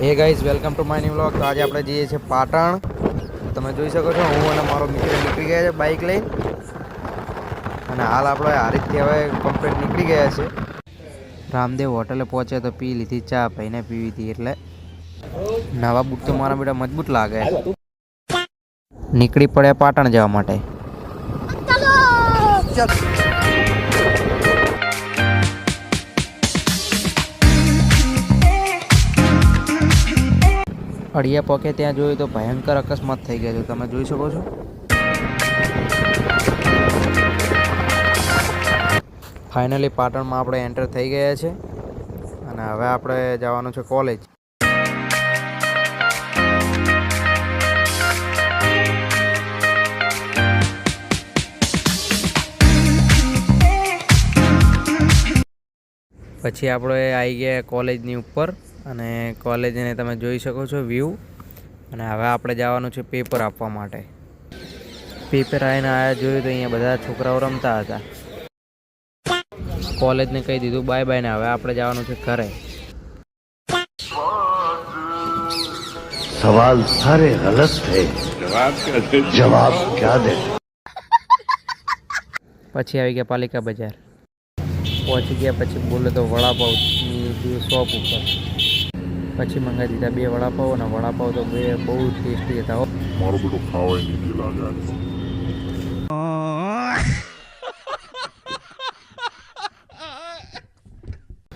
Hey guys, welcome to my new vlog. તો આજે આપણે જઈએ છીએ પાટણ. તમે જોઈ શકો છો, હું અને મારો મિત્ર નીકળી ગયા છે બાઇક લઈ. અને હાલ આપણે હારીજથી હવે કમ્પ્લીટ નીકળી ગયા છે. રામદેવ હોટલે પહોંચ્યા તો પી લીધી ચા, ભાઈને પીવી હતી એટલે નવા બુટ તો મારા બેટા મજબૂત લાગે. નીકળી પડ્યા પાટણ જવા માટે. અડિયા પોકે ત્યાં જોયું તો ભયંકર અકસ્માત થઈ ગયો છે, તમે જોઈ શકો છો. ફાઇનલી પાટણમાં આપણે એન્ટર થઈ ગયા છે અને હવે આપણે જવાનું છે કોલેજ. પછી આપણે આવી ગયા કોલેજની ઉપર અને કોલેજને તમે જોઈ શકો છો વ્યૂ. અને હવે આપણે જવાનું છે પેપર આપવા માટે. પેપર આવીને આવ્યા જોયું તો અહીંયા બધા છોકરાઓ રમતા હતા. કોલેજને કહી દીધું બાય બાય ને હવે આપણે જવાનું છે ઘરે. सवाल सारे गलत थे, जवाब क्या दे? પછી આવી ગયા પાલિકા બજાર. પહોંચી ગયા પછી બોલે તો વડાપાવની શોપ ઉપર. પછી મંગાવી દીધા 2 વડાપાવ અને વડાપાવ તો બહુ ટેસ્ટી હતા. મારો બધો ખાવાય નહીં લાગે.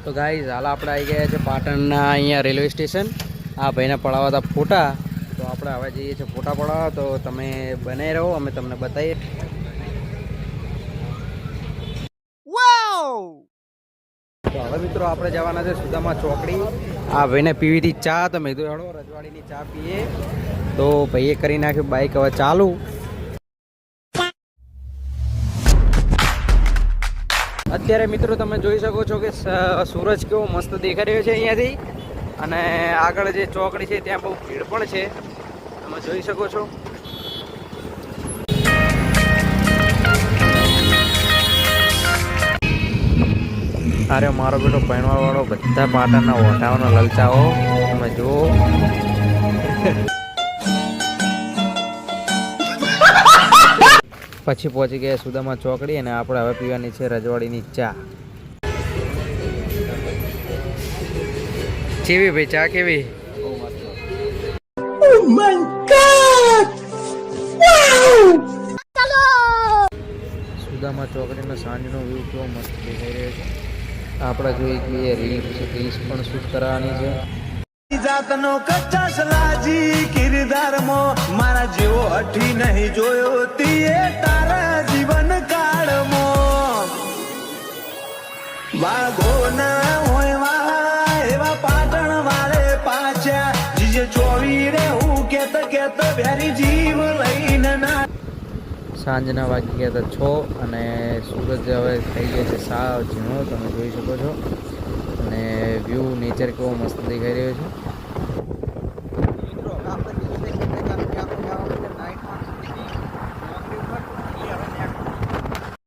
તો ગાઈઝ, હાલ આપણે આવી ગયા છે પાટણના અહીંયા રેલવે સ્ટેશન. આ ભાઈને પડાવવા હતા ફોટા, તો આપણે હવે જઈએ છીએ ફોટા પડાવવા. તો તમે બનાવી રહો, અમે તમને બતાવીએ. તો હવે મિત્રો આપણે જવાના છે સુદામા ચોકડી. આ ભાઈને પીવી હતી ચા, તો મેં કીધું હેડો રજવાડીની ચા પીએ. તો ભાઈએ કરી નાખ્યું બાઈક હવે ચાલુ. અત્યારે મિત્રો તમે જોઈ શકો છો કે સૂરજ કેવો મસ્ત દેખાઈ રહ્યો છે અહીંયાથી. અને આગળ જે ચોકડી છે ત્યાં બહુ ભીડ પણ છે, તમે જોઈ શકો છો. અરે મારો બેટો પૈણવાળો બધા પાટણના ઓઢાઓના લલચાઓ તમે જુઓ. પછી પહોંચી ગયા સુદામા ચોકડી અને આપણે હવે પીવાની છે રજવાડીની ચા. કેવી ભાઈ ચા કેવી? સુદામા ચોકડીનો સાંજનો વ્યૂ કેવો મસ્ત દેખાઈ રહ્યો છે. આપણે જોઈ કે રીલ્સ પણ શૂટ કરવાની છે. જાતનો કચ્ચા સલાજી કિરદારમાં મારા જેવો હઠી નહીં જોયો તીએ તારા જીવન કાળમાં. વાઘો ના હોય વા એવા પાટણ વાળે પાછા જીજે ચોવી રે હું કેત ભેરી જીવ લઈને ના. સાંજના વાગી ગયા હતા 6 અને સૂરજ હવે થઈ ગયો છે સાવ ઝીણો, તમે જોઈ શકો છો. અને વ્યૂ નેચર કેવો મસ્ત દેખાઈ રહ્યો છે.